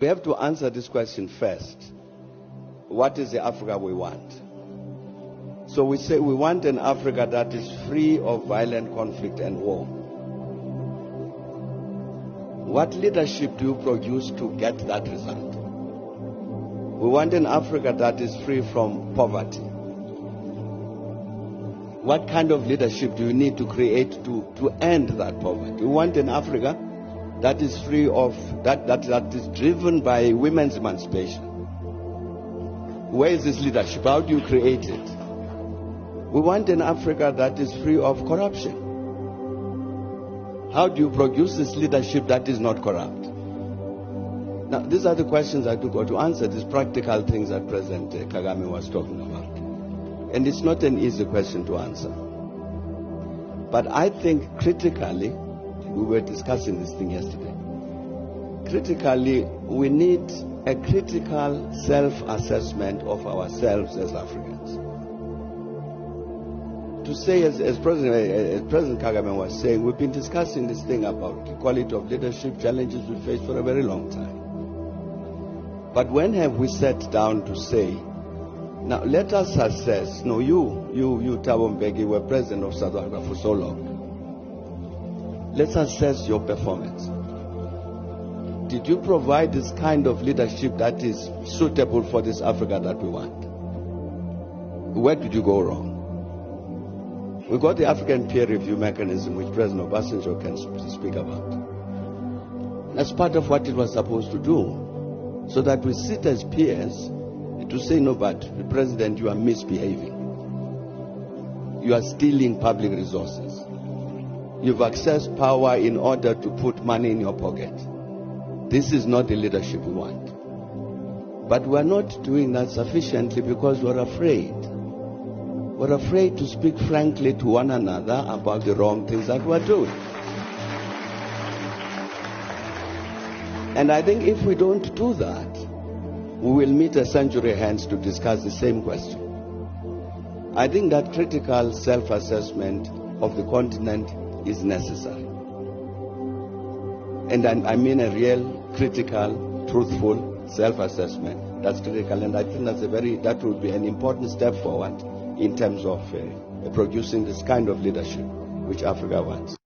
We have to answer this question first. What is the Africa we want? So we say we want an Africa that is free of violent conflict and war. What leadership do you produce to get that result? We want an Africa that is free from poverty. What kind of leadership do you need to create to end that poverty? We want an Africa that is free of, that is driven by women's emancipation. Where is this leadership? How do you create it? We want an Africa that is free of corruption. How do you produce this leadership that is not corrupt? Now, these are the questions I do go to answer, these practical things that President Kagame was talking about. And it's not an easy question to answer. But I think critically, we were discussing this thing yesterday. Critically, we need a critical self-assessment of ourselves as Africans. To say, as President Kagame was saying, we've been discussing this thing about equality of leadership, challenges we face for a very long time. But when have we sat down to say, now let us assess, no, you Thabo Mbeki, were president of South Africa for so long. Let's assess your performance. Did you provide this kind of leadership that is suitable for this Africa that we want? Where did you go wrong? We got the African peer review mechanism, which President Obasanjo can speak about. That's part of what it was supposed to do, so that we sit as peers to say, no, but the President, you are misbehaving. You are stealing public resources. You've accessed power in order to put money in your pocket. This is not the leadership we want. But we're not doing that sufficiently because we're afraid. We're afraid to speak frankly to one another about the wrong things that we're doing. And I think if we don't do that, we will meet a century hence to discuss the same question. I think that critical self-assessment of the continent is necessary. And I mean a real, critical, truthful self-assessment. That's critical, and I think that would be an important step forward in terms of producing this kind of leadership which Africa wants.